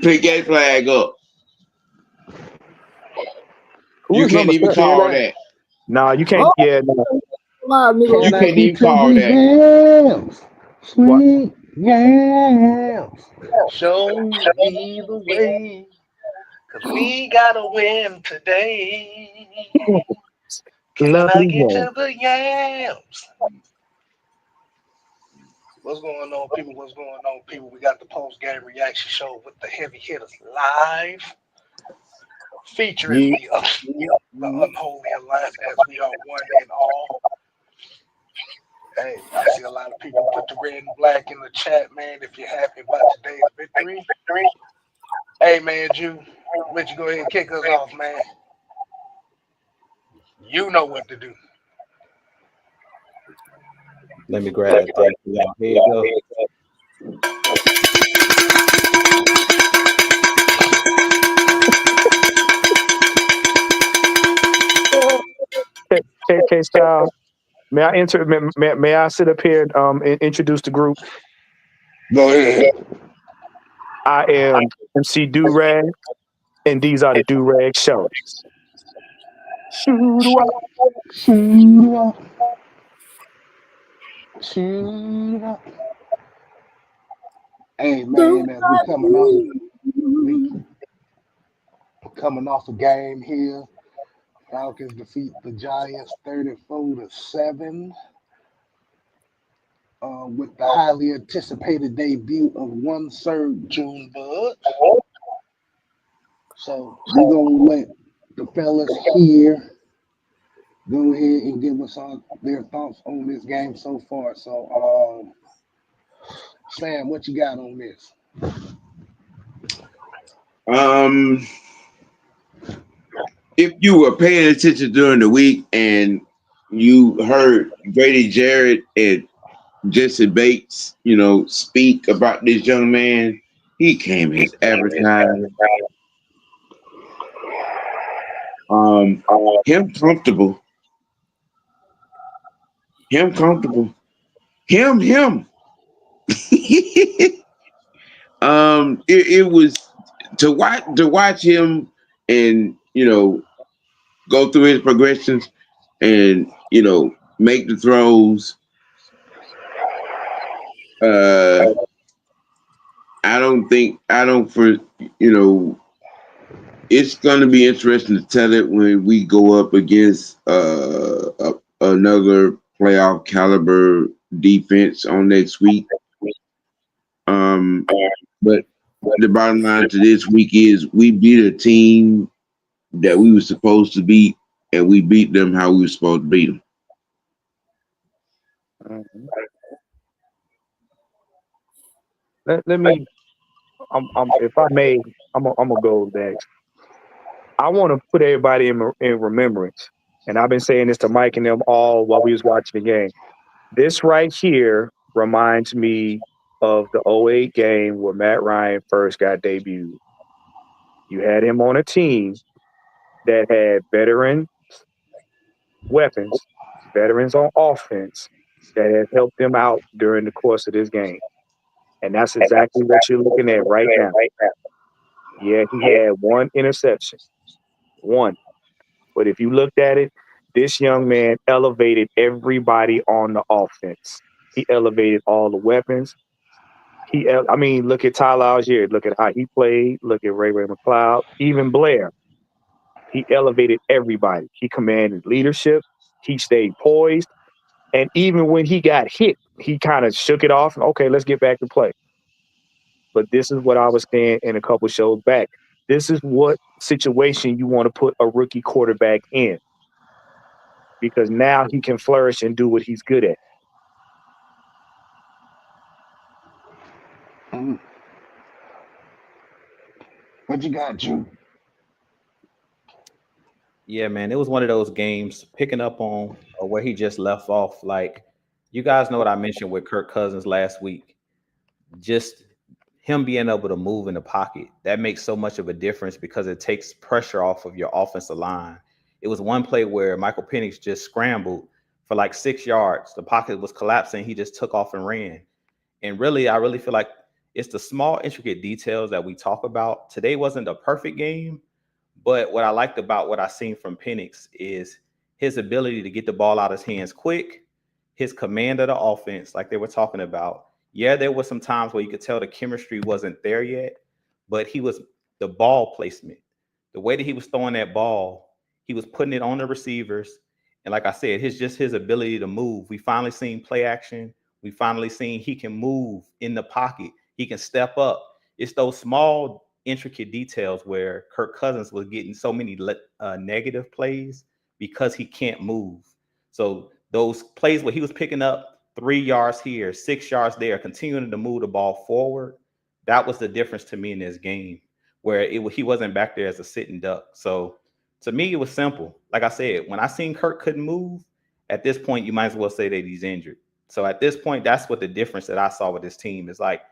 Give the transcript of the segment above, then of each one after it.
Pick that flag up. Who You is can't number even 7? Can call I? that. No, you can't. Oh, Yeah, no. live, nigga. You Can I can't get even to call these that. yams? What? Sweet yams. Show me the way. Cause we gotta win today. Can I Lovely get one. to the yams? What's going on, people? What's going on, people? We got the post game reaction show with the heavy hitters live, featuring Yeah. the unholy alliance as we are one and all. Hey, I see a lot of people put the red and black in the chat, man. If you're happy about today's victory, hey, man, Jew, let you go ahead and kick us off, man. You know what to do. Let me grab that thing for y'all. Here you go. KK style. May I enter? May I sit up here and introduce the group? Go ahead. I am MC Do Rag, and these are the Do Rag Show. Shoot, Shoot up, shoot up. Hey, man, as we coming off a game here. Falcons defeat the Giants 34-7 with the highly anticipated debut of one Sir June Bud. So we're gonna let the fellas here go ahead and give us all their thoughts on this game so far. So, Sam, what you got on this? Um, if you were paying attention during the week and you heard Grady Jarrett and Jesse Bates, speak about this young man, he came as advertised. Um, him comfortable, him comfortable, him. It was to watch him and go through his progressions and make the throws. Uh, I don't for you know it's going to be interesting to tell it when we go up against another playoff caliber defense on next week. Um, but the bottom line to this week is we beat a team that we were supposed to beat, and we beat them how we were supposed to beat them. Mhm. Let me. If I may, I'm gonna go next. I want to put everybody in remembrance, and I've been saying this to Mike and them all while we was watching the game. This right here reminds me of the '08 game where Matt Ryan first got debuted. You had him on a team that had veteran weapons, veterans on offense that had helped them out during the course of this game. And that's exactly what you're looking at right now. Yeah, he had one interception, one. But if you looked at it, this young man elevated everybody on the offense. He elevated all the weapons. I mean, look at Tyler Algier. Look at how he played. Look at Ray McLeod. Even Blair. He elevated everybody. He commanded leadership. He stayed poised. And even when he got hit, he kind of shook it off. Okay, let's get back to play. But this is what I was saying in a couple shows back. This is what situation you want to put a rookie quarterback in because now he can flourish and do what he's good at. Mm, what you got, Jew? Yeah, man, it was one of those games picking up on where he just left off. Like, you guys know what I mentioned with Kirk Cousins last week. Just him being able to move in the pocket, that makes so much of a difference because it takes pressure off of your offensive line. It was one play where Michael Penix just scrambled for like 6 yards. The pocket was collapsing. He just took off and ran. And really, I really feel like it's the small, intricate details that we talk about. Today wasn't a perfect game, but what I liked about what I seen from Penix is his ability to get the ball out of his hands quick, his command of the offense, like they were talking about. Yeah, there was some times where you could tell the chemistry wasn't there yet, but he was the ball placement, the way that he was throwing that ball, he was putting it on the receivers. And like I said, his ability to move. We finally seen play action. We finally seen he can move in the pocket. He can step up. It's those small, intricate details where Kirk Cousins was getting so many negative plays because he can't move. So those plays where he was picking up 3 yards here, 6 yards there, continuing to move the ball forward, that was the difference to me in this game, where he wasn't back there as a sitting duck. So to me, it was simple. Like I said, when I seen Kirk couldn't move, at this point, you might as well say that he's injured. So at this point, that's what the difference that I saw with this team is like,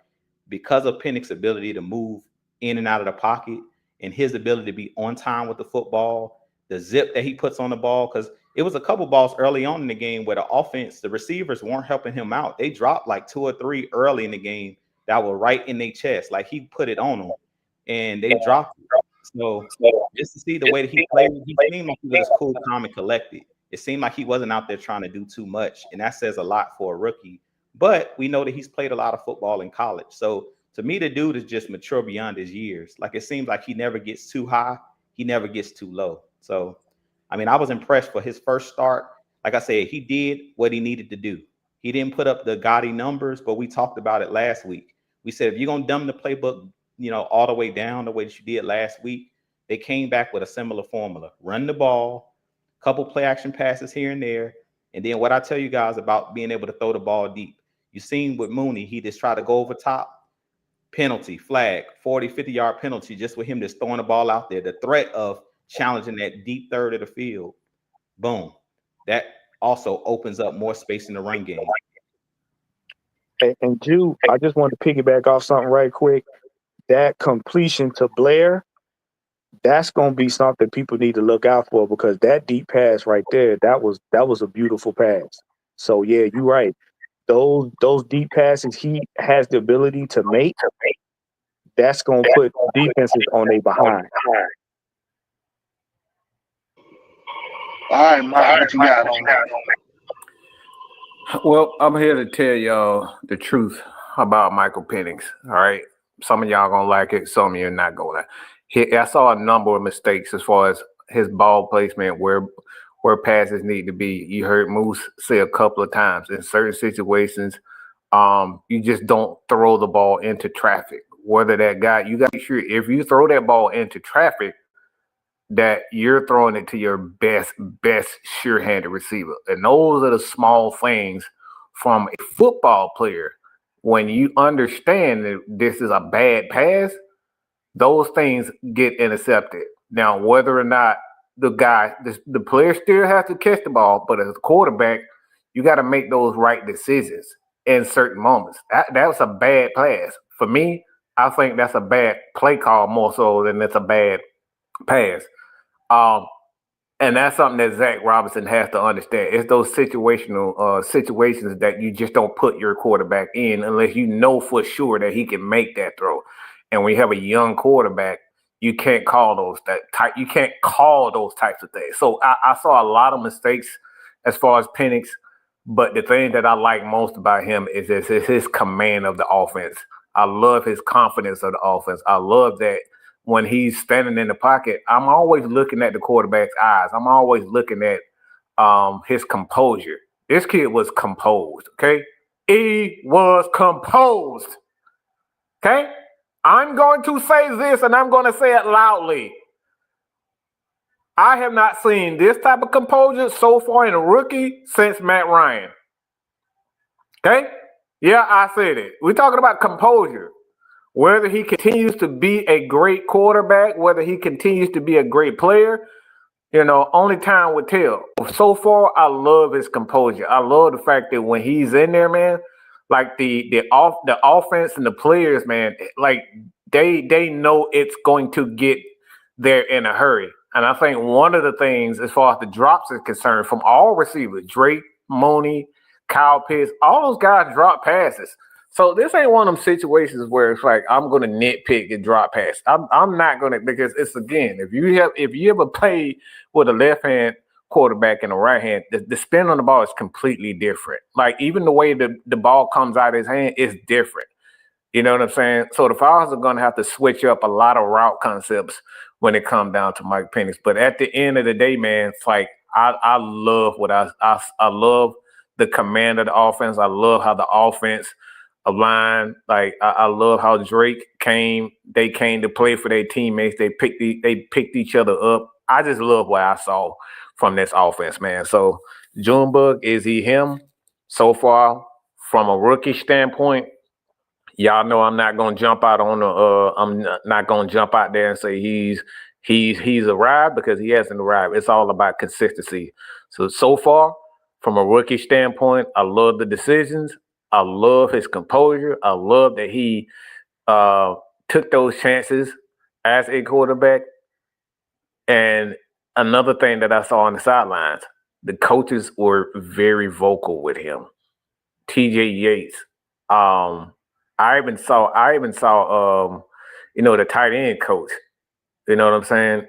because of Penix's ability to move in and out of the pocket and his ability to be on time with the football, the zip that he puts on the ball, because it was a couple balls early on in the game where the offense, the receivers weren't helping him out. They dropped like 2 or 3 early in the game that were right in their chest. Like he put it on them and they dropped it. So just to see the way that he played, he seemed like he was cool, calm, and collected. It seemed like he wasn't out there trying to do too much. And that says a lot for a rookie. But we know that he's played a lot of football in college. So to me, the dude is just mature beyond his years. Like it seems like he never gets too high. He never gets too low. So, I mean, I was impressed for his first start. Like I said, he did what he needed to do. He didn't put up the gaudy numbers, but we talked about it last week. We said, if you're going to dumb the playbook, all the way down the way that you did last week, they came back with a similar formula. Run the ball, couple play action passes here and there. And then what I tell you guys about being able to throw the ball deep. You seen with Mooney, he just tried to go over top, penalty, flag, 40, 50-yard penalty just with him just throwing the ball out there. The threat of challenging that deep third of the field, boom. That also opens up more space in the run game. And Jude, I just wanted to piggyback off something right quick. That completion to Blair, that's going to be something people need to look out for, because that deep pass right there, that was a beautiful pass. So yeah, you're right. Those deep passes he has the ability to make, that's going to put defenses on their behind. All right, Mike, what you got on that? Well, I'm here to tell y'all the truth about Michael Penix. All right, some of y'all gonna like it, some of you not gonna. I saw a number of mistakes as far as his ball placement, where passes need to be. You heard Moose say a couple of times in certain situations, you just don't throw the ball into traffic. Whether that guy, you got to be sure if you throw that ball into traffic, that you're throwing it to your best sure-handed receiver. And those are the small things from a football player. When you understand that this is a bad pass, those things get intercepted. Now, whether or not the player still has to catch the ball, but as a quarterback, you got to make those right decisions in certain moments. That was a bad pass. For me, I think that's a bad play call more so than it's a bad pass. And that's something that Zach Robinson has to understand. It's those situations that you just don't put your quarterback in unless you know for sure that he can make that throw. And when you have a young quarterback, you can't call those types of things. So I saw a lot of mistakes as far as Penix, but the thing that I like most about him is his command of the offense. I love his confidence of the offense. I love that when he's standing in the pocket, I'm always looking at the quarterback's eyes. I'm always looking at his composure. This kid was composed, okay? He was composed, okay? I'm going to say this, and I'm going to say it loudly. I have not seen this type of composure so far in a rookie since Matt Ryan. Okay? Yeah, I said it. We're talking about composure. Whether he continues to be a great quarterback, whether he continues to be a great player, only time would tell. So far, I love his composure. I love the fact that when he's in there, man, like the offense and the players, man, like they know it's going to get there in a hurry. And I think one of the things, as far as the drops is concerned, from all receivers, Drake, Mooney, Kyle Pitts, all those guys drop passes. So this ain't one of them situations where it's like I'm gonna nitpick and drop pass. I'm not gonna, because it's, again, if you ever play with a left hand quarterback and a right hand, the spin on the ball is completely different. Like even the way the ball comes out of his hand is different. You know what I'm saying? So the Falcons are gonna have to switch up a lot of route concepts when it comes down to Mike Penix. But at the end of the day, man, it's like I love what I love the command of the offense. I love how the offense aligned. Like I love how Drake came. They came to play for their teammates. They picked each other up. I just love what I saw from this offense, man. So Junebug, is he him so far from a rookie standpoint? Y'all know I'm not gonna jump out on the. Not gonna jump out there and say he's arrived, because he hasn't arrived. It's all about consistency. So far, from a rookie standpoint, I love the decisions. I love his composure. I love that he took those chances as a quarterback. And another thing that I saw on the sidelines, the coaches were very vocal with him. TJ Yates. I even saw the tight end coach. You know what I'm saying?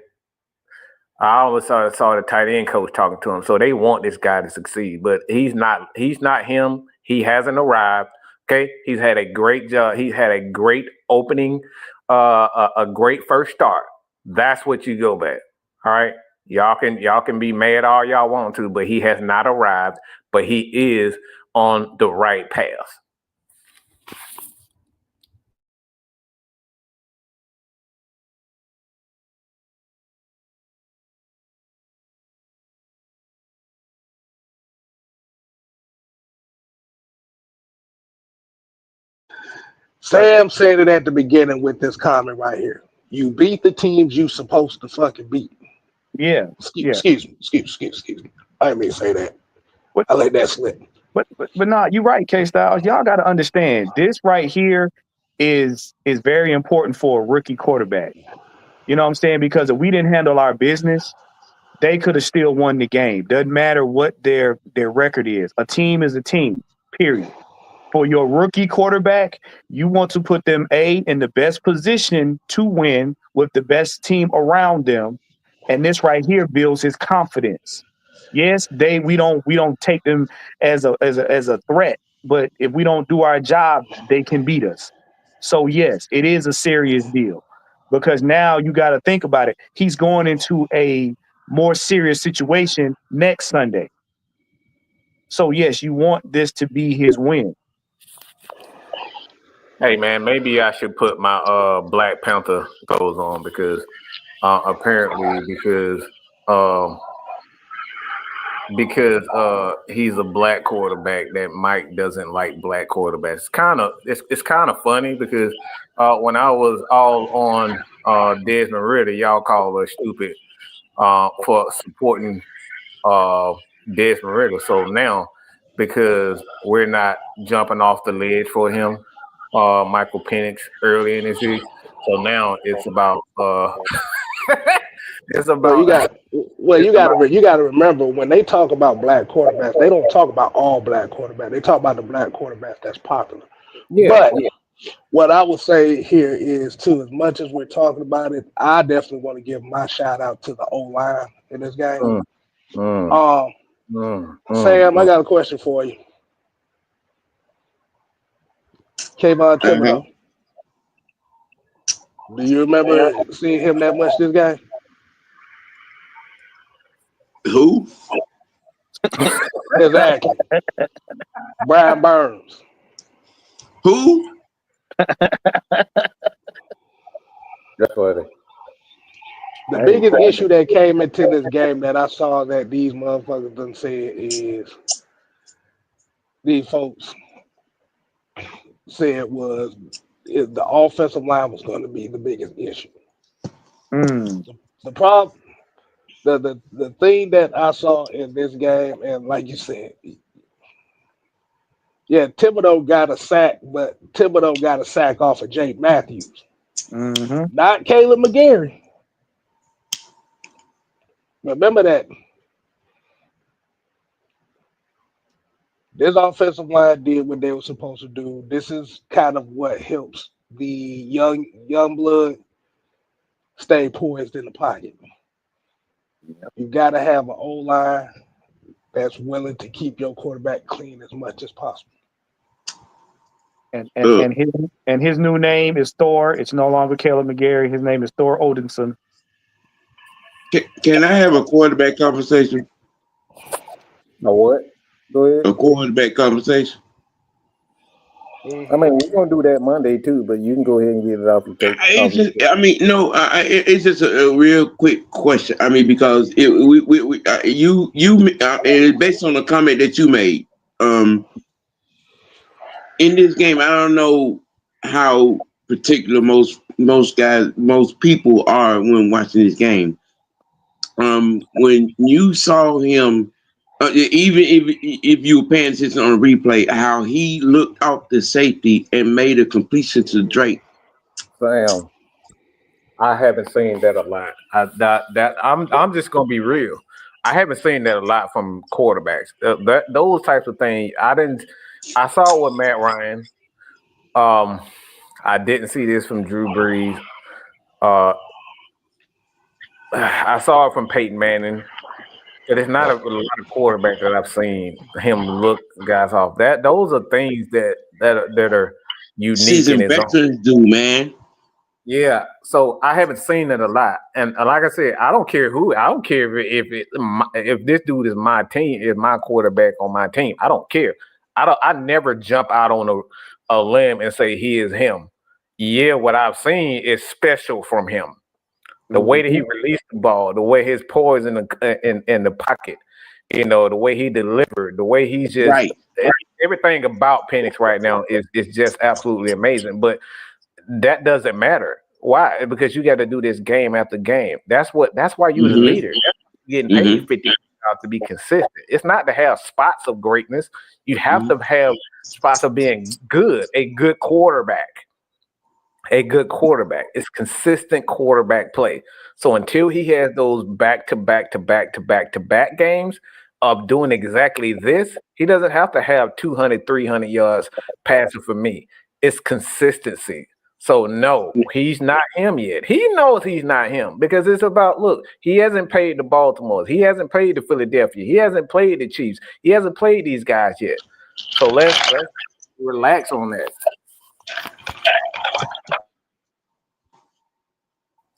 I always saw the tight end coach talking to him. So they want this guy to succeed, but he's not him. He hasn't arrived. Okay. He's had a great job. He's had a great opening, a great first start. That's what you go back. All right. Y'all can be mad all y'all want to, but he has not arrived, but he is on the right path. Sam said it at the beginning with this comment right here. You beat the teams you supposed to fucking beat. Yeah. Excuse me. I didn't mean to say that. I let that slip. But nah, you're right, K Styles. Y'all got to understand, this right here is very important for a rookie quarterback. You know what I'm saying? Because if we didn't handle our business, they could have still won the game. Doesn't matter what their record is. A team is a team, period. For your rookie quarterback, you want to put them in the best position to win with the best team around them. And this right here builds his confidence. Yes, we don't take them as a threat, but if we don't do our job, they can beat us. So yes, it is a serious deal, because now you got to think about it. He's going into a more serious situation next Sunday. So yes, you want this to be his win. Hey man, maybe I should put my Black Panther clothes on, because apparently he's a black quarterback that Mike doesn't like black quarterbacks. It's kind of funny, because when I was all on Desmond Ritter, y'all call us stupid for supporting Desmond Ritter. So now, because we're not jumping off the ledge for him, Michael Penix early in his year, so now it's about it's about. You got to remember, when they talk about black quarterbacks, they don't talk about all black quarterbacks. They talk about the black quarterbacks that's popular. But what I would say here is, too, as much as we're talking about it, I definitely want to give my shout out to the O-line in this game. Sam, I got a question for you. Kayvon Thibodeau. Do you remember seeing him that much this game? Who? Exactly. Brian Burns. Who? That's what The biggest issue that came into this game that I saw that these motherfuckers done said is, these folks said was, the offensive line was going to be the biggest issue. The problem, the thing that I saw in this game, and like you said, Thibodeau got a sack, but Thibodeau got a sack off of Jake Matthews, not Caleb McGarry. Remember that. This offensive line did what they were supposed to do. This is kind of what helps the young blood stay poised in the pocket. You got to have an O line that's willing to keep your quarterback clean as much as possible. And his new name is Thor. It's no longer Caleb McGarry. His name is Thor Odinson. Can I have a quarterback conversation? A what? Go ahead. A quarterback conversation. I mean, we're gonna do that Monday too, but you can go ahead and get it off the tape. It's just a real quick question. I mean, because and based on the comment that you made, in this game, I don't know how particular most people are when watching this game. When you saw him, even if you were paying attention on the replay, how he looked off the safety and made a completion to Drake. Sam, I haven't seen that a lot. I'm just gonna be real. I haven't seen that a lot from quarterbacks. Those types of things. I saw it with Matt Ryan. I didn't see this from Drew Brees. I saw it from Peyton Manning. But it's not a lot of quarterbacks that I've seen him look guys off. Those are things that are unique. Seasoned veterans do, man. Yeah, so I haven't seen it a lot, and like I said, I don't care who. I don't care if this dude is my team, is my quarterback on my team. I don't care. I never jump out on a limb and say he is him. Yeah, what I've seen is special from him. The way that he released the ball, the way his poise in the pocket, the way he delivered, the way he's just right. Everything about Penix right now is just absolutely amazing. But that doesn't matter. Why? Because you got to do this game after game. That's why you're the leader. You're getting paid $50 to be consistent. It's not to have spots of greatness. You have to have spots of being good, a good quarterback. A good quarterback. It's consistent quarterback play. So until he has those back-to-back games of doing exactly this, he doesn't have to have 200, 300 yards passing for me. It's consistency. So no, he's not him yet. He knows he's not him because it's about, look, he hasn't played the Baltimores. He hasn't played the Philadelphia. He hasn't played the Chiefs. He hasn't played these guys yet. So let's relax on that.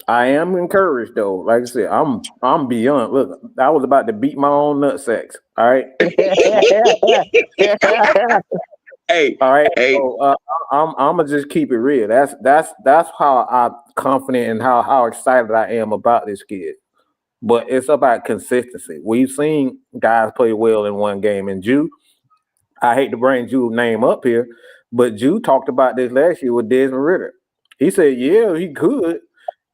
I am encouraged though. Like I said, I'm beyond. Look, I was about to beat my own nutsacks. All right. Hey, all right. Hey. So, I'm gonna just keep it real. That's how I'm confident and how excited I am about this kid. But it's about consistency. We've seen guys play well in one game. And Jew, I hate to bring Jew's name up here, but Jew talked about this last year with Desmond Ridder. He said, yeah, he could.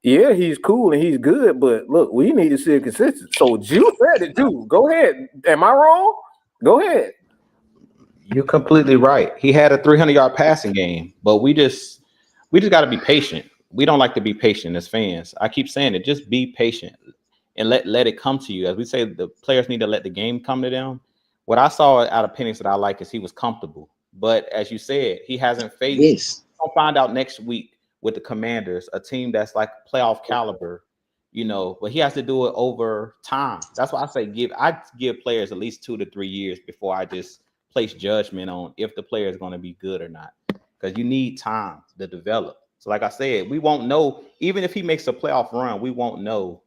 Yeah, he's cool and he's good, but look, we need to see a consistency. So Jew said it, Jew. Go ahead. Am I wrong? Go ahead. You're completely right. He had a 300-yard passing game, but we just got to be patient. We don't like to be patient as fans. I keep saying it. Just be patient and let it come to you. As we say, the players need to let the game come to them. What I saw out of Penix that I like is he was comfortable. But as you said, he hasn't faced. Yes. We'll find out next week with the Commanders, a team that's like playoff caliber, but he has to do it over time. That's why I say I give players at least 2 to 3 years before I just place judgment on if the player is going to be good or not, because you need time to develop. So like I said, we won't know, even if he makes a playoff run, we won't know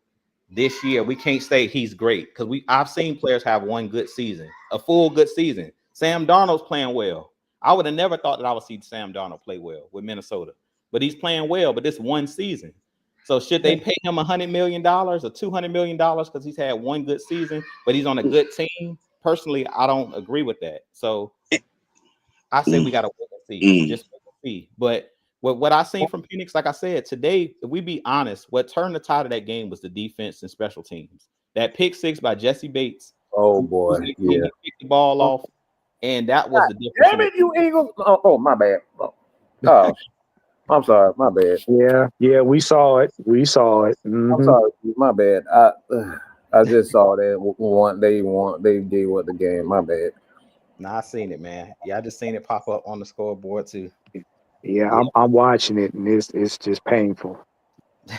this year. We can't say he's great because I've seen players have one good season, a full good season. Sam Darnold's playing well. I would have never thought that I would see Sam Darnold play well with Minnesota. But he's playing well, but this one season. So should they pay him $100 million or $200 million because he's had one good season, but he's on a good team? Personally, I don't agree with that. So I say we got to wait and see. Just wait and see. But what I seen from Penix, like I said, today, if we be honest, what turned the tide of that game was the defense and special teams. That pick six by Jesse Bates. Oh, boy. He picked the ball off, and that was the difference. Damn it, you Eagles. Oh, my bad. Oh. I'm sorry, my bad. Yeah, we saw it. Mm-hmm. I'm sorry, my bad. I just saw that they gave up the game. My bad. Nah, I seen it, man. Yeah, I just seen it pop up on the scoreboard too. Yeah, Yeah. I'm watching it, and it's just painful.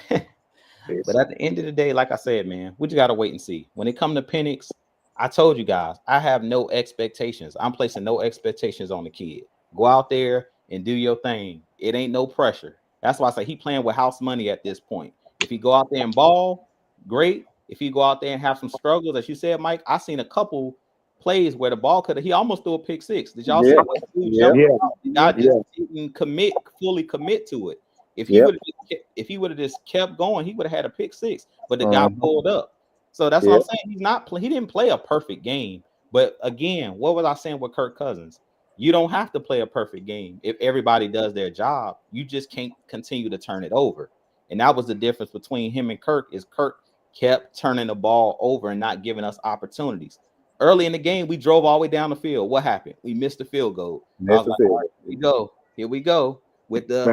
But at the end of the day, like I said, man, we just gotta wait and see. When it come to Penix, I told you guys, I have no expectations. I'm placing no expectations on the kid. Go out there and do your thing. It ain't no pressure. That's why I say he playing with house money at this point. If he go out there and ball, great. If he go out there and have some struggles, as you said, Mike, I seen a couple plays where the ball could have. He almost threw a pick six. Did y'all see Yeah. what the dude Yeah. jumped Yeah, out? The guy yeah. just didn't fully commit to it. If he Yep. would have if he would have just kept going, he would have had a pick six. But the guy Uh-huh. pulled up. So that's what I'm Yep. saying. He didn't play a perfect game. But again, what was I saying with Kirk Cousins? You don't have to play a perfect game if everybody does their job. You just can't continue to turn it over. And that was the difference between him and Kirk. Is Kirk kept turning the ball over and not giving us opportunities. Early in the game, we drove all the way down the field. What happened? We missed the field goal. I was Missed the like, all field. right, here we go. Here we go with the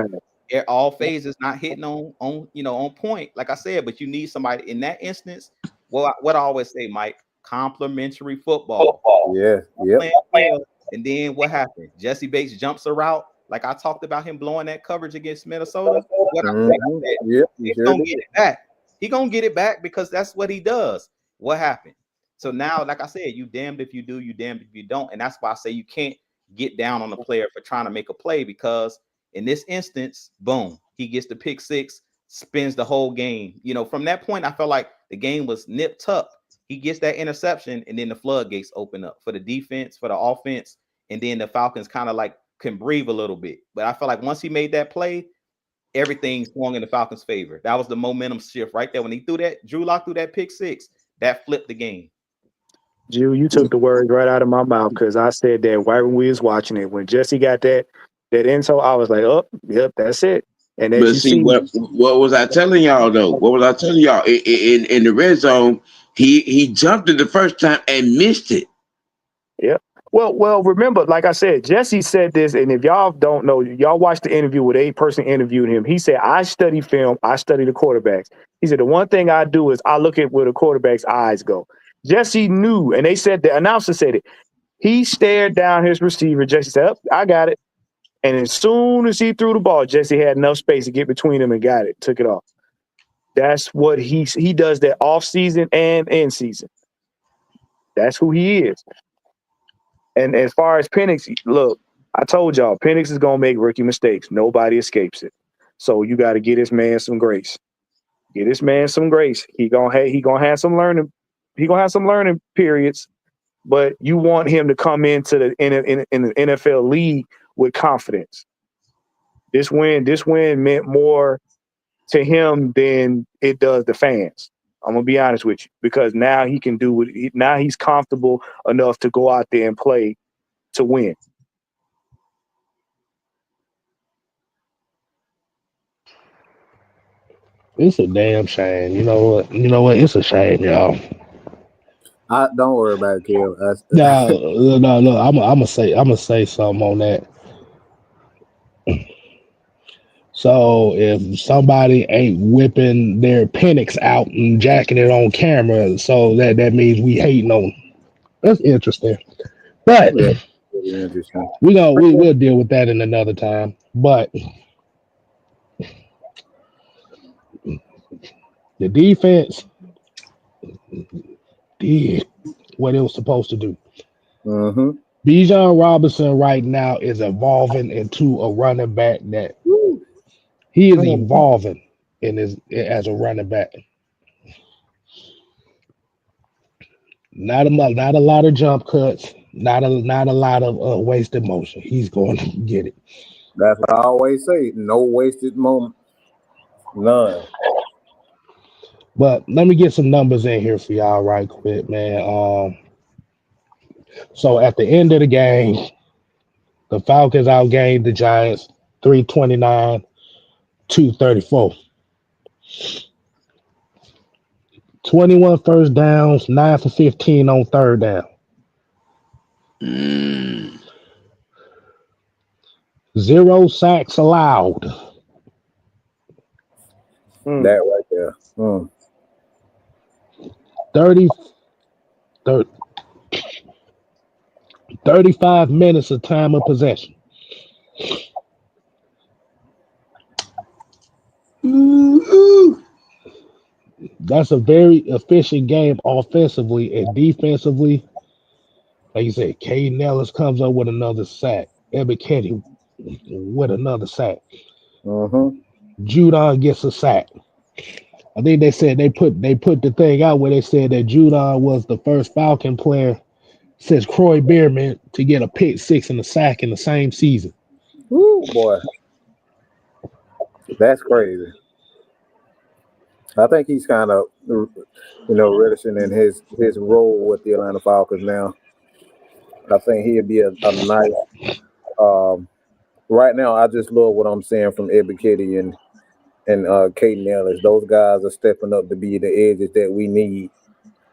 Man, all phases not hitting on on point, like I said. But you need somebody in that instance. Well, what I always say, Mike, complimentary football. Yeah. Yep. Playing well, and then what happened? Jesse Bates jumps a route, like I talked about him blowing that coverage against Minnesota. What I said, Yep. He he's sure gonna did. get it back. He gonna get it back because that's what he does. What happened? So now, like I said, you damned if you do, you damned if you don't, and that's why I say you can't get down on the player for trying to make a play, because in this instance, boom, he gets the pick six, spins the whole game. From that point, I felt like the game was nipped tucked. He gets that interception, and then the floodgates open up for the defense, for the offense, and then the Falcons kind of like can breathe a little bit. But I felt like once he made that play, everything swung in the Falcons' favor. That was the momentum shift right there. When he threw that, Drew Lock threw that pick six, that flipped the game. Jew, you took the words right out of my mouth, because I said that right when we was watching it. When Jesse got that info, I was like, "Oh, yep, that's it." And as But you see, see, what was I telling y'all though? What was I telling y'all in the red zone? He jumped it the first time and missed it. yeah. Well, remember, like I said, Jesse said this, and if y'all don't know, y'all watched the interview where a person interviewed him. He said, "I study film. I study the quarterbacks." He said, "The one thing I do is I look at where the quarterback's eyes go." Jesse knew, and they said the announcer said it. He stared down his receiver. Jesse said, "Oh, I got it." And as soon as he threw the ball, Jesse had enough space to get between him and got it, took it off. That's what he does, that off season and in season. That's who he is. And as far as Penix, look, I told y'all, Penix is gonna make rookie mistakes. Nobody escapes it. So you got to get this man some grace. Get this man some grace. He gonna have some learning. He gonna have some learning periods. But you want him to come into in the NFL league with confidence. This win meant more to him than it does the fans. I'm gonna be honest with you, because now he can do what now he's comfortable enough to go out there and play to win. It's a damn shame. You know what? You know what? It's a shame, y'all. Don't worry about it, Kill. No. I'm gonna say something on that. So if somebody ain't whipping their Penix out and jacking it on camera, so that means we hating on. That's interesting. But Yeah, really interesting. we'll deal with that in another time. But the defense did what it was supposed to do. Mm-hmm. Bijan Robinson right now is evolving into a running back that he is evolving as a running back. Not a lot of jump cuts, not a lot of wasted motion. He's going to get it. That's what I always say. No wasted moment. None. But let me get some numbers in here for y'all right quick, man. So at the end of the game, the Falcons outgained the Giants 329-234. 21 first downs, 9 for 15 on third down. Mm. 0 sacks allowed. That right there. 30 35 minutes of time of possession. Ooh. That's a very efficient game offensively and defensively. Like you said, Caden Ellis comes up with another sack. Ebiketie with another sack. Mm-hmm. Judon gets a sack. I think they said they put the thing out where they said that Judon was the first Falcon player since Croy Bierman to get a pick six and a sack in the same season. Woo, boy, that's crazy. I think he's kind of, relishing in his role with the Atlanta Falcons now. I think he'd be a nice. Um, right now, I just love what I'm seeing from Ebby Kitty and Caden Ellis. Those guys are stepping up to be the edges that we need.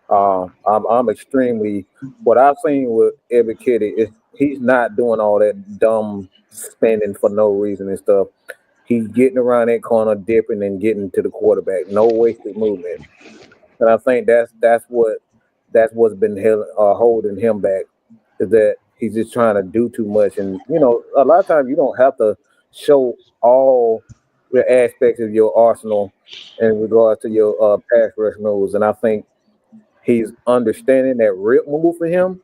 I'm extremely what I've seen with Ebby Kitty is he's not doing all that dumb spending for no reason and stuff. He's getting around that corner, dipping and getting to the quarterback. No wasted movement. And I think that's what's been holding him back is that he's just trying to do too much. And a lot of times you don't have to show all the aspects of your arsenal in regards to your pass rush moves. And I think he's understanding that rip move for him.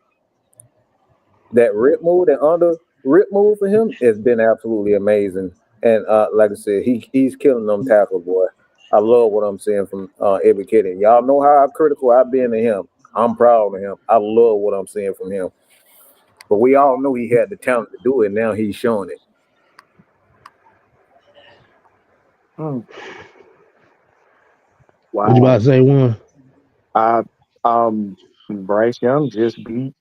That rip move, that under rip move for him has been absolutely amazing. And like I said, he's killing them tackles, boy. I love what I'm seeing from every kid. And y'all know how critical I've been to him. I'm proud of him. I love what I'm seeing from him. But we all know he had the talent to do it. Now he's showing it. Wow. What you about to say, one? Bryce Young just beat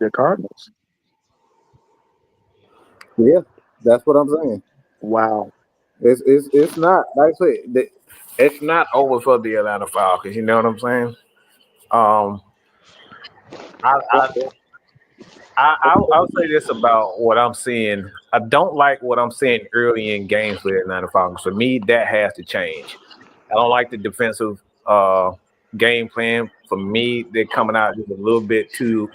the Cardinals. Yeah, that's what I'm saying. Wow. It's not like I said. It's not over for the Atlanta Falcons. You know what I'm saying? Um, I'll say this about what I'm seeing. I don't like what I'm seeing early in games for the Atlanta Falcons. For me, that has to change. I don't like the defensive game plan. For me, they're coming out just a little bit too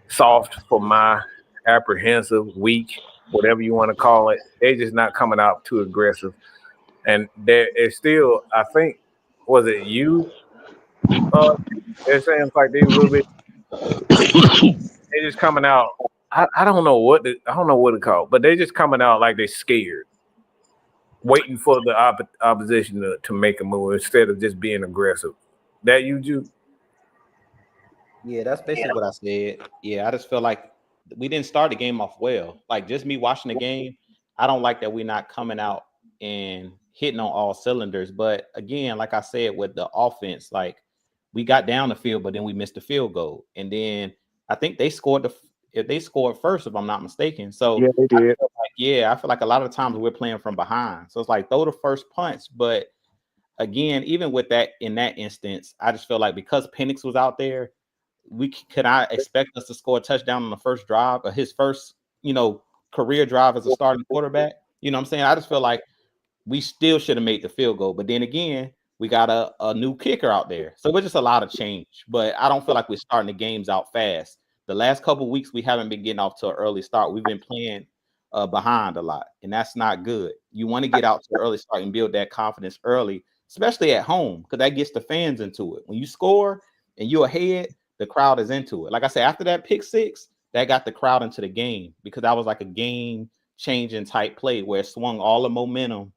soft for my apprehensive, weak, whatever you want to call it. They're just not coming out too aggressive. And it's still, I think, was it you? They're saying it's like they a little bit. They just coming out. I don't know what to call, but they just coming out like they're scared, waiting for the opposition to make a move instead of just being aggressive. That you do. Yeah, that's basically what I said. Yeah, I just feel like we didn't start the game off well. Like just me watching the game, I don't like that we're not coming out and hitting on all cylinders. But again, like I said, with the offense, like we got down the field, but then we missed the field goal, and then I think they scored if they scored first, if I'm not mistaken. So Yeah, they did. I feel like a lot of times we're playing from behind. So it's like throw the first punch, but again, even with that in that instance, I just feel like because Penix was out there, could I expect us to score a touchdown on the first drive or his first, career drive as a starting quarterback? You know what I'm saying? I just feel like we still should have made the field goal. But then again, we got a new kicker out there. So it's just a lot of change. But I don't feel like we're starting the games out fast. The last couple of weeks, we haven't been getting off to an early start. We've been playing behind a lot, and that's not good. You want to get out to an early start and build that confidence early, especially at home, because that gets the fans into it. When you score and you're ahead, the crowd is into it. Like I said, after that pick six, that got the crowd into the game because that was like a game changing type play where it swung all the momentum.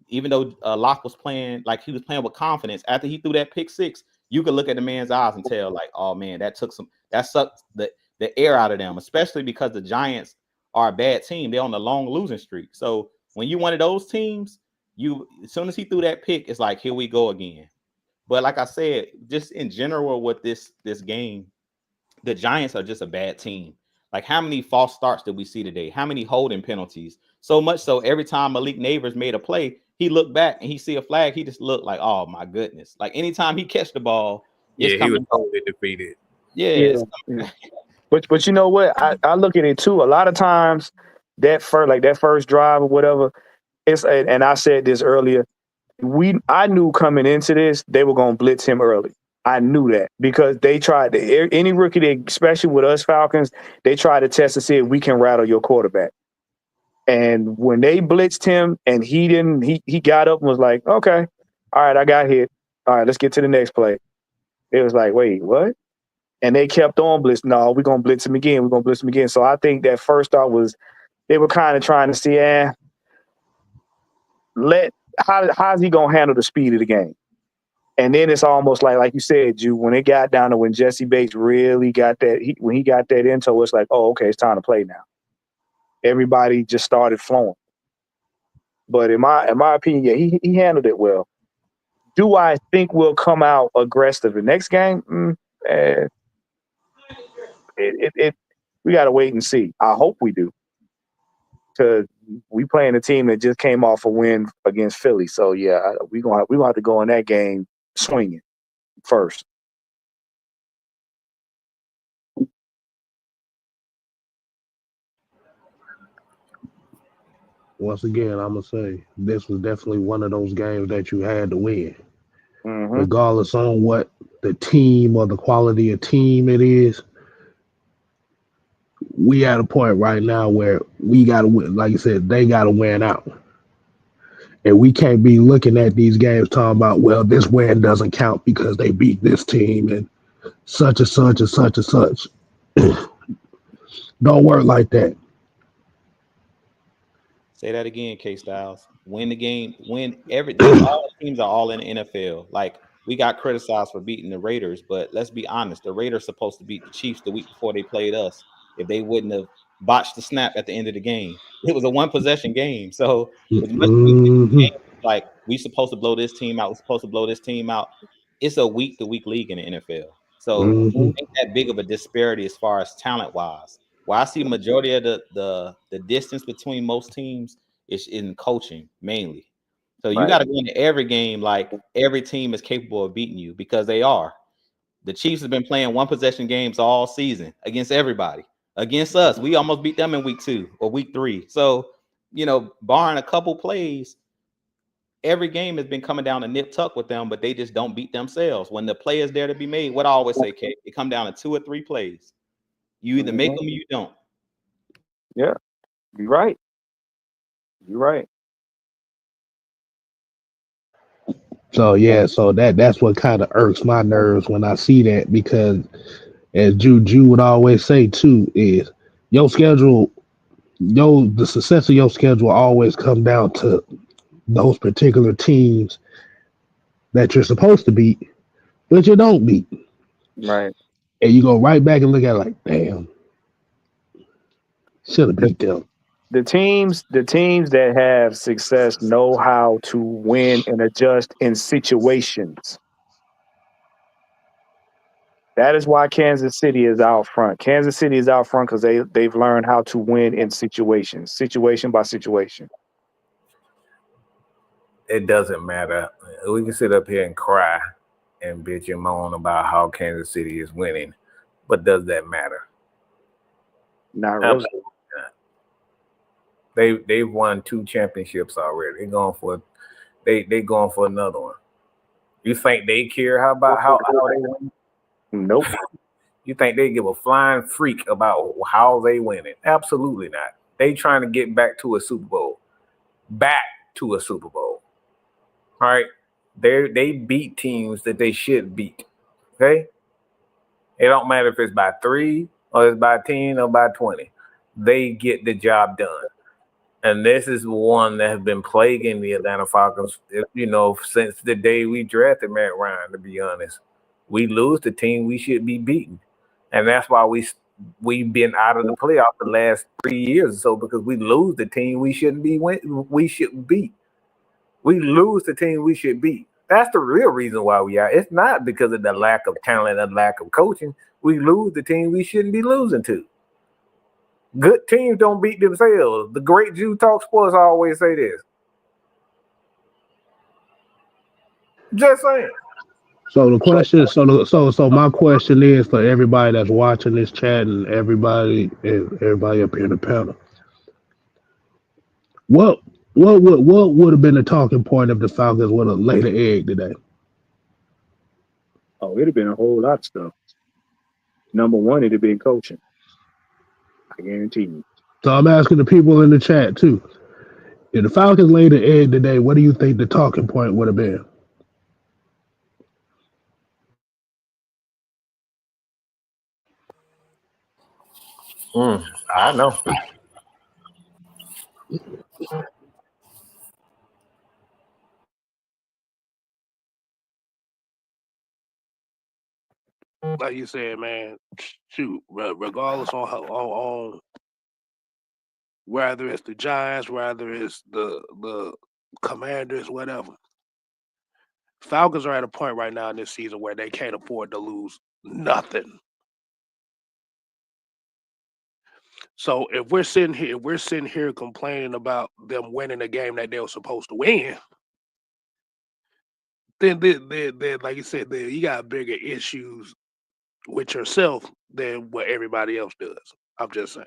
Even though Locke was playing like he was playing with confidence, after he threw that pick six, you could look at the man's eyes and tell, like, oh man, that sucked the air out of them, especially because the Giants are a bad team. They're on the long losing streak. So when you one of those teams, as soon as he threw that pick, it's like, here we go again. But like I said, just in general with this game, the Giants are just a bad team. Like how many false starts did we see today? How many holding penalties? So much so every time Malik Neighbors made a play, he looked back and he see a flag. He just looked like, oh my goodness. Like anytime he catch the ball, it's He was coming. totally defeated. Yeah. But you know what? I look at it too. A lot of times that first drive or whatever, and I said this earlier, I knew coming into this, they were gonna blitz him early. I knew that because they tried to, any rookie, that, especially with us Falcons, they tried to test to see if we can rattle your quarterback. And when they blitzed him and he didn't, he got up and was like, okay, all right, I got hit. All right, let's get to the next play. It was like, wait, what? And they kept on blitzing. No, we're going to blitz him again. We're going to blitz him again. So I think that first thought was they were kind of trying to see, how's he going to handle the speed of the game? And then it's almost like you said, Ju, when it got down to when Jesse Bates really got that, when he got that intel, it's like, oh, okay, it's time to play now. Everybody just started flowing. But in my opinion, yeah, he handled it well. Do I think we'll come out aggressive the next game? We got to wait and see. I hope we do, because we playing a team that just came off a win against Philly. So yeah, we gonna have to go in that game swinging first. Once again, I'm gonna say this was definitely one of those games that you had to win, regardless on what the team or the quality of team it is. We at a point right now where we gotta win. Like you said, they gotta win out, and we can't be looking at these games talking about, well, this win doesn't count because they beat this team and such and such and such and such. Don't work like that. Say that again, K Styles. Win the game, win everything. All teams are all in the NFL. Like, we got criticized for beating the Raiders, but let's be honest, the Raiders supposed to beat the Chiefs the week before they played us if they wouldn't have botched the snap at the end of the game. It was a one possession game. So as much as we win the game, like, we supposed to blow this team out, we're supposed to blow this team out. It's a week to week league in the NFL. So it ain't that big of a disparity as far as talent wise. Well, I see majority of the distance between most teams is in coaching mainly. So you got to go into every game like every team is capable of beating you, because they are. The Chiefs have been playing one possession games all season against everybody. Against us, we almost beat them in week 2 or week 3. So, barring a couple plays, every game has been coming down to nip tuck with them, but they just don't beat themselves. When the play is there to be made, what I always say, Kate, it come down to 2 or 3 plays. You either make them or you don't. Yeah, you're right. You're right. So yeah, so that's what kind of irks my nerves when I see that, because as Juju would always say too, is your schedule, the success of your schedule always come down to those particular teams that you're supposed to beat, but you don't beat. Right. And you go right back and look at it like, damn, should have beat them. The teams that have success know how to win and adjust in situations. That is why Kansas City is out front. Kansas City is out front because they've learned how to win in situations, situation by situation. It doesn't matter. We can sit up here and cry and bitch and moan about how Kansas City is winning, but does that matter? Not really. They've won 2 championships already. They're going for another one. You think they care how they win? Nope. You think they give a flying freak about how they win it? Absolutely not. They trying to get back to a Super Bowl. Back to a Super Bowl. All right. They beat teams that they should beat. Okay? It don't matter if it's by 3 or it's by 10 or by 20. They get the job done. And this is one that has been plaguing the Atlanta Falcons, since the day we drafted Matt Ryan, to be honest. We lose the team we should be beating. And that's why we've been out of the playoff the last 3 years or so, because we lose the team we shouldn't beat. We lose the team we should beat. That's the real reason why we are. It's not because of the lack of talent and lack of coaching. We lose the team we shouldn't be losing to. Good teams don't beat themselves. The great Jew Talk Sports always say this. Just saying. So the question, so my question is for everybody that's watching this chat and everybody up here in the panel. What would have been the talking point if the Falcons would have laid an egg today? Oh, it'd have been a whole lot of stuff. Number one, it'd have been coaching. I guarantee you. So I'm asking the people in the chat too. If the Falcons laid an egg today, what do you think the talking point would have been? I know. Like you said, man, shoot, regardless on whether it's the Giants, whether it's the Commanders, whatever. Falcons are at a point right now in this season where they can't afford to lose nothing. So if we're sitting here complaining about them winning a game that they were supposed to win, then like you said, then you got bigger issues with yourself than what everybody else does. I'm just saying.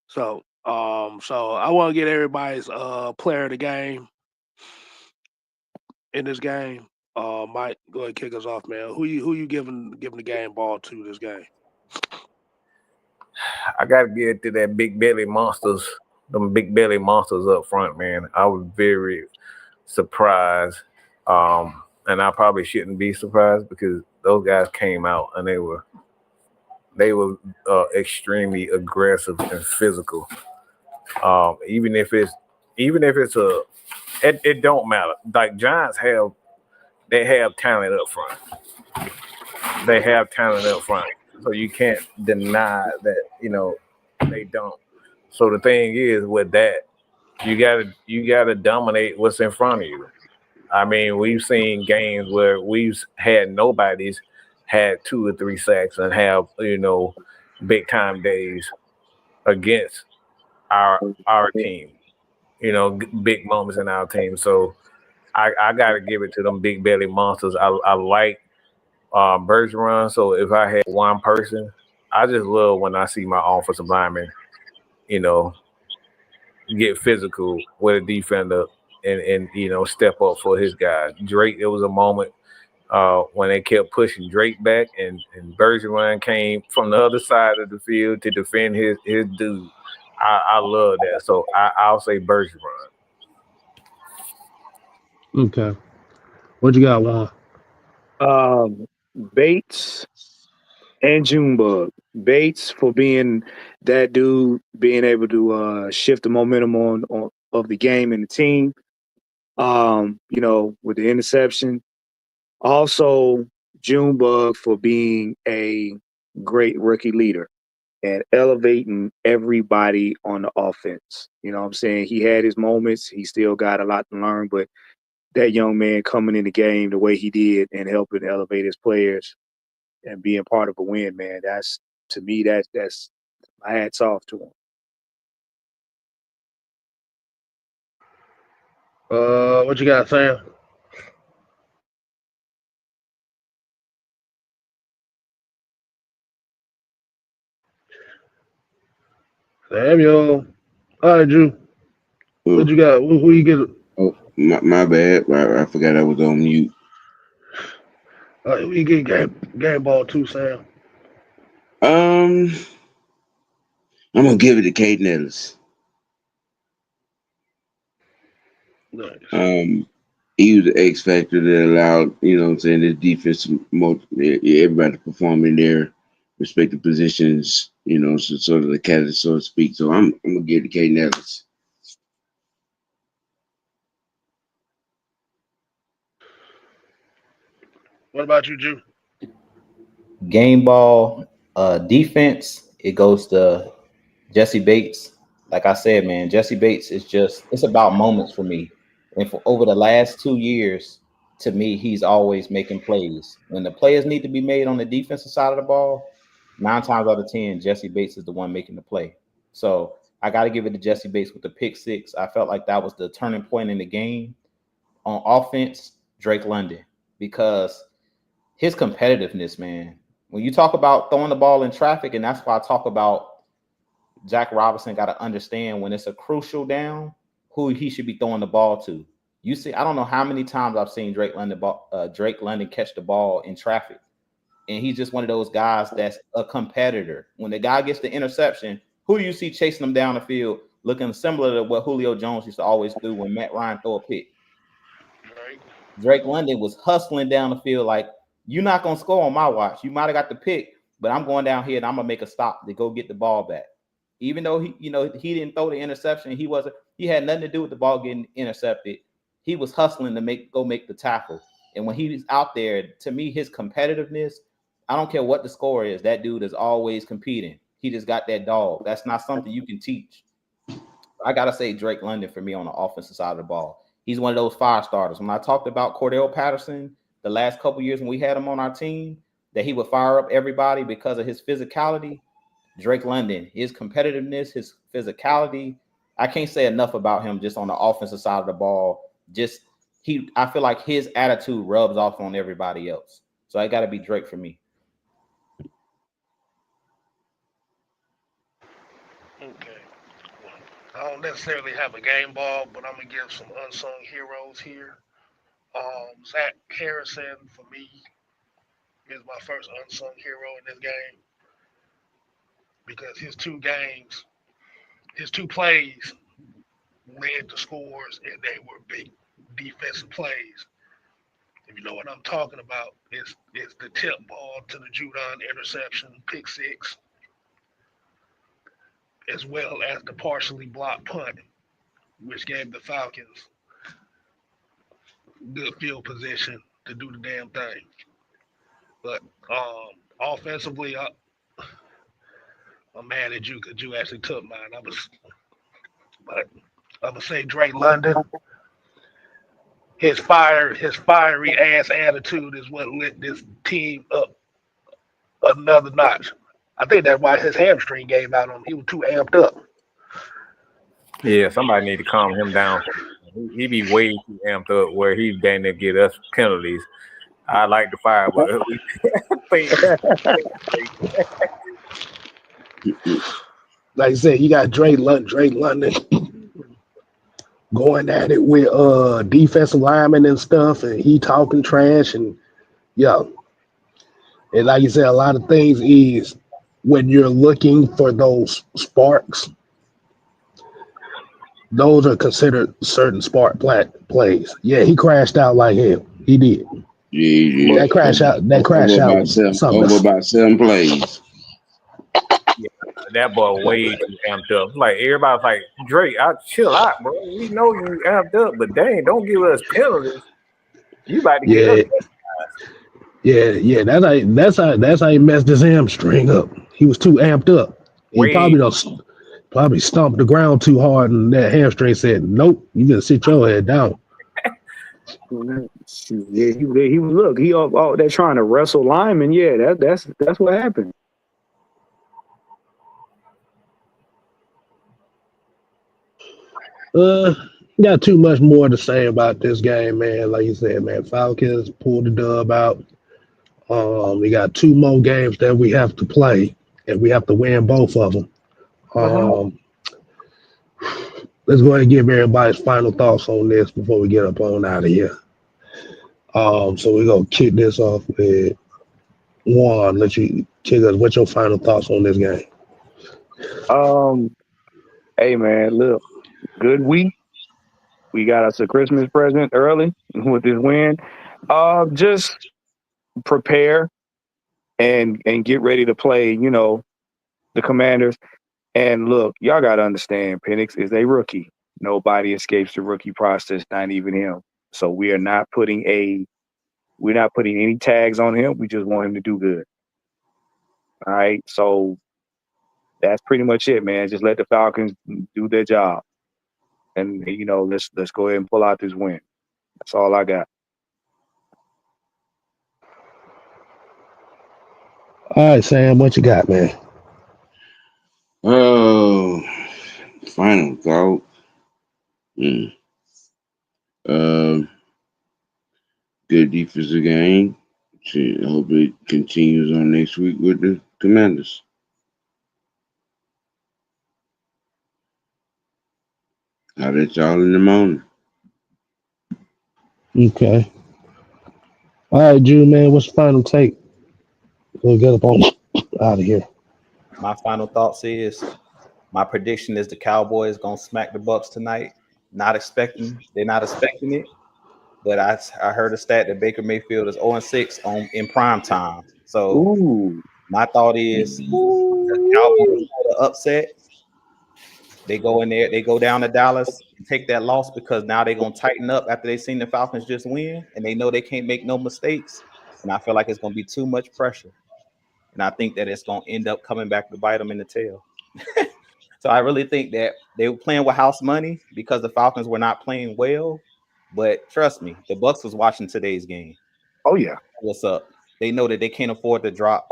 So I want to get everybody's player of the game in this game. Mike, go ahead and kick us off, man. Who you giving the game ball to this game? I gotta get to that big belly monsters, them big belly monsters up front, man. I was very surprised. And I probably shouldn't be surprised because those guys came out and they were extremely aggressive and physical. Even if it's it don't matter. Like Giants have talent up front. They have talent up front. So you can't deny that, they don't. So the thing is with that, you gotta dominate what's in front of you. I mean, we've seen games where we've had nobody's had 2 or 3 sacks and have, big time days against our team, big moments in our team. So I gotta give it to them big belly monsters. I like Bergeron. So if I had one person, I just love when I see my offensive lineman, get physical with a defender and step up for his guys. Drake, there was a moment when they kept pushing Drake back and Bergeron came from the other side of the field to defend his dude. I love that. So I'll say Bergeron. Okay. What you got, Juan? Bates and Junebug. Bates for being that dude, being able to shift the momentum on of the game and the team. With the interception. Also, Junebug for being a great rookie leader and elevating everybody on the offense. You know what I'm saying? He had his moments. He still got a lot to learn, but that young man coming in the game the way he did and helping elevate his players and being part of a win, man, that's to me that's my hats off to him. What you got, Sam? Samuel. All right, Drew. What you got? Who you get? Oh, my bad. I forgot I was on mute. Who you get game ball to, Sam? I'm gonna give it to Caden Ellis. Nice. He was the X factor that allowed, this defense everybody to perform in their respective positions, so sort of the catalyst, so to speak. So I'm gonna give it to Caden Ellis. What about you, Drew? Game ball defense, it goes to Jesse Bates. Like I said, man, Jesse Bates is it's about moments for me. And for over the last 2 years, to me, he's always making plays. When the players need to be made on the defensive side of the ball, 9 times out of 10, Jesse Bates is the one making the play. So I got to give it to Jesse Bates with the pick 6. I felt like that was the turning point in the game. On offense, Drake London, because his competitiveness, man. When you talk about throwing the ball in traffic, and that's why I talk about Jack Robinson got to understand when it's a crucial down, who he should be throwing the ball to. You see, I don't know how many times I've seen Drake London catch the ball in traffic, and he's just one of those guys that's a competitor. When the guy gets the interception, who do you see chasing him down the field, looking similar to what Julio Jones used to always do when Matt Ryan throw a pick? Right. Drake London was hustling down the field like, you're not going to score on my watch. You might have got the pick, but I'm going down here and I'm going to make a stop to go get the ball back. Even though he didn't throw the interception, he had nothing to do with the ball getting intercepted. He was hustling to go make the tackle. And when he was out there, to me, his competitiveness, I don't care what the score is, that dude is always competing. He just got that dog. That's not something you can teach. I got to say Drake London for me on the offensive side of the ball. He's one of those fire starters. When I talked about Cordell Patterson the last couple years when we had him on our team, that he would fire up everybody because of his physicality, Drake London, his competitiveness, his physicality, I can't say enough about him just on the offensive side of the ball. I feel like his attitude rubs off on everybody else. So I got to be Drake for me. Okay. I don't necessarily have a game ball, but I'm gonna give some unsung heroes here. Zach Harrison for me is my first unsung hero in this game because his two plays led to scores, and they were big defensive plays. If you know what I'm talking about, it's the tip ball to the Judon interception, pick six, as well as the partially blocked punt, which gave the Falcons good field position to do the damn thing. But offensively, I'm mad at you because you actually took mine. But I'm gonna say Drake London. His fiery ass attitude is what lit this team up another notch. I think that's why his hamstring gave out on him. He was too amped up. Yeah, somebody need to calm him down. He be way too amped up where he's going to get us penalties. I like the fire, but Like I said, you got Drake London going at it with defensive linemen and stuff, and he talking trash, and yeah. And like you said, a lot of things is when you're looking for those sparks, those are considered certain spark plays. Yeah, he crashed out like hell. He did. Yeah. That crash out was something. Over about 7 plays. that boy way too amped up. Like everybody's like, Drake, chill out, bro. We know you amped up, but dang, don't give us penalties. You about to get us. Yeah. That's how he messed his hamstring up. He was too amped up. He probably stomped the ground too hard, and that hamstring said, "Nope, you gotta sit your head down." Yeah, he was. Look, he all they're trying to wrestle linemen. Yeah, that's what happened. Got too much more to say about this game, man. Like you said, man, Falcons pulled the dub out. We got 2 more games that we have to play, and we have to win both of them. Let's go ahead and give everybody's final thoughts on this before we get up on out of here. So we're gonna kick this off with Juan. Let you kick us. What's your final thoughts on this game? Hey man, look, good week. We got us a Christmas present early with this win. Just prepare and get ready to play. You know, the Commanders. And look, y'all gotta understand, Penix is a rookie. Nobody escapes the rookie process, not even him. So we're not putting any tags on him. We just want him to do good. All right. So that's pretty much it, man. Just let the Falcons do their job. And let's go ahead and pull out this win. That's all I got. All right, Sam, what you got, man? Oh, final thought. Good defensive game. I hope it continues on next week with the Commanders. I'll let y'all in the morning. Okay. All right, Drew, man. What's your final take? We'll get up on out of here. My final thoughts is my prediction is the Cowboys gonna smack the Bucks tonight. They're not expecting it, but I heard a stat that Baker Mayfield is 0-6 on in prime time. So Ooh. my thought is the Cowboys pull the upset. They go in there, they go down to Dallas and take that loss because now they're gonna tighten up after they seen the Falcons just win, and they know they can't make no mistakes. And I feel like it's gonna be too much pressure, and I think that it's gonna end up coming back to bite them in the tail. So I really think that they were playing with house money because the Falcons were not playing well. But trust me, the Bucks was watching today's game. Oh yeah. What's up? They know that they can't afford to drop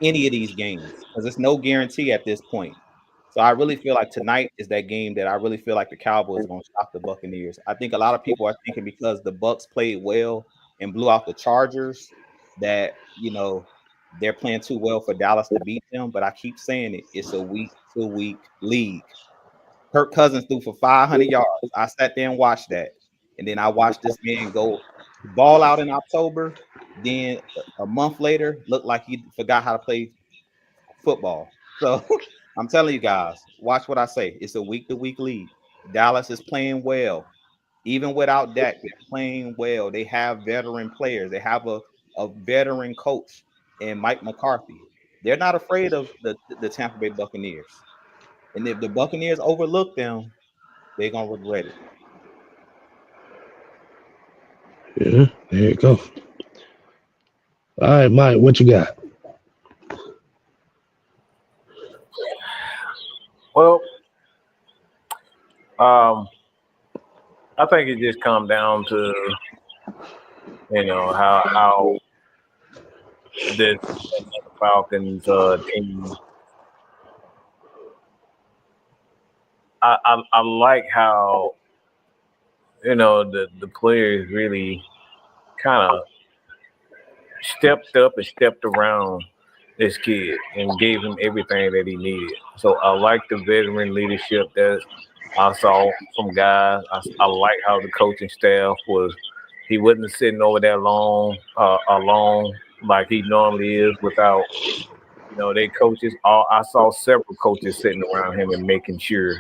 any of these games because there's no guarantee at this point. So I really feel like tonight is that game that I really feel like the Cowboys are going to stop the Buccaneers. I think a lot of people are thinking because the Bucks played well and blew out the Chargers that they're playing too well for Dallas to beat them. But I keep saying it, it's a week to week league. Kirk Cousins threw for 500 yards. I sat there and watched that, and then I watched this man go ball out in October. Then a month later, looked like he forgot how to play football. So I'm telling you guys, watch what I say. It's a week-to-week league. Dallas is playing well. Even without Dak, they're playing well. They have veteran players. They have a veteran coach in Mike McCarthy. They're not afraid of the Tampa Bay Buccaneers. And if the Buccaneers overlook them, they're going to regret it. Yeah, there you go. All right, Mike, what you got? Well, I think it just comes down to how this Falcons team. I like how the players really kind of stepped up and stepped around this kid and gave him everything that he needed. So I like the veteran leadership that I saw from guys. I like how the coaching staff he wasn't sitting over there alone like he normally is without, they coaches. I saw several coaches sitting around him and making sure.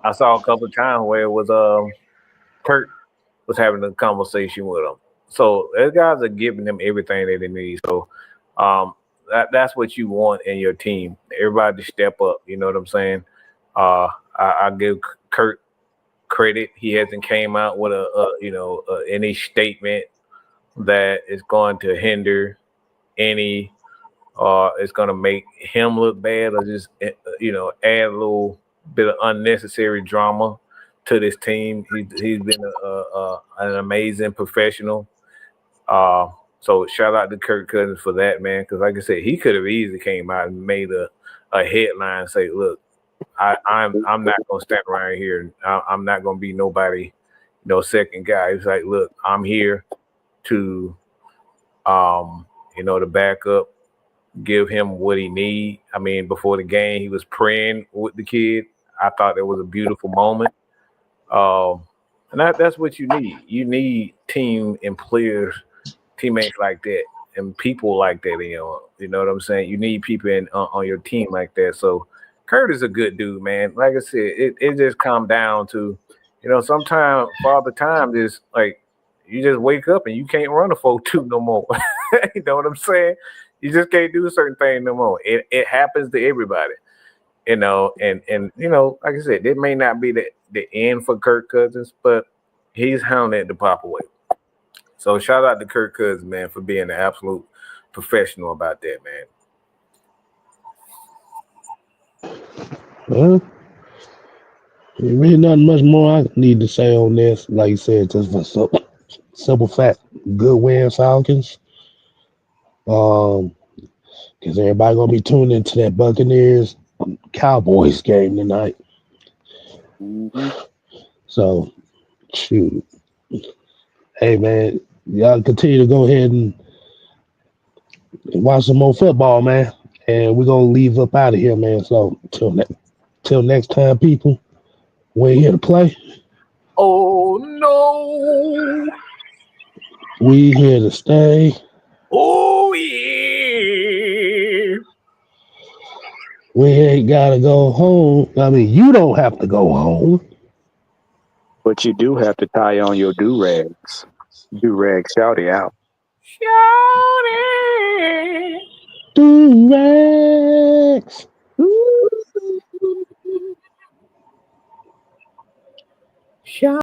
I saw a couple of times where it was Kurt was having a conversation with him. So those guys are giving them everything that they need. So that's what you want in your team. Everybody to step up. You know what I'm saying? I give Kurt credit. He hasn't came out with any statement that is going to hinder any it's going to make him look bad or just add a little bit of unnecessary drama to this team. He's been an amazing professional. So shout out to Kirk Cousins for that, man. Because like I said, he could have easily came out and made a headline and say, "Look, I'm not gonna stand around here. I'm not gonna be nobody, second guy." He's like, "Look, I'm here to, to back up, give him what he need." I mean, before the game, he was praying with the kid. I thought that was a beautiful moment. And that's what you need. You need team and players, teammates like that, and people like that. You know what I'm saying? You need people on your team like that. So Kurt is a good dude, man. Like I said, it just comes down to, sometimes Father Time is like you just wake up and you can't run a 4-2 no more. You know what I'm saying? You just can't do a certain thing no more. It happens to everybody. And like I said, it may not be the end for Kirk Cousins, but he's handling it the proper way. So shout out to Kirk Cousins, man, for being an absolute professional about that, man. Well, there really nothing much more I need to say on this. Like you said, just for simple fact, good win, Falcons. Because everybody gonna be tuned into that Buccaneers Cowboys game tonight. Mm-hmm. So, shoot. Hey, man, y'all continue to go ahead and watch some more football, man. And we're going to leave up out of here, man. So, till next time, people, we're here to play. Oh, no. We here to stay. Oh yeah. We ain't gotta go home. I mean, you don't have to go home. But you do have to tie on your do-rags. Do-rag shouty out. Shout Do-rags. it. Shout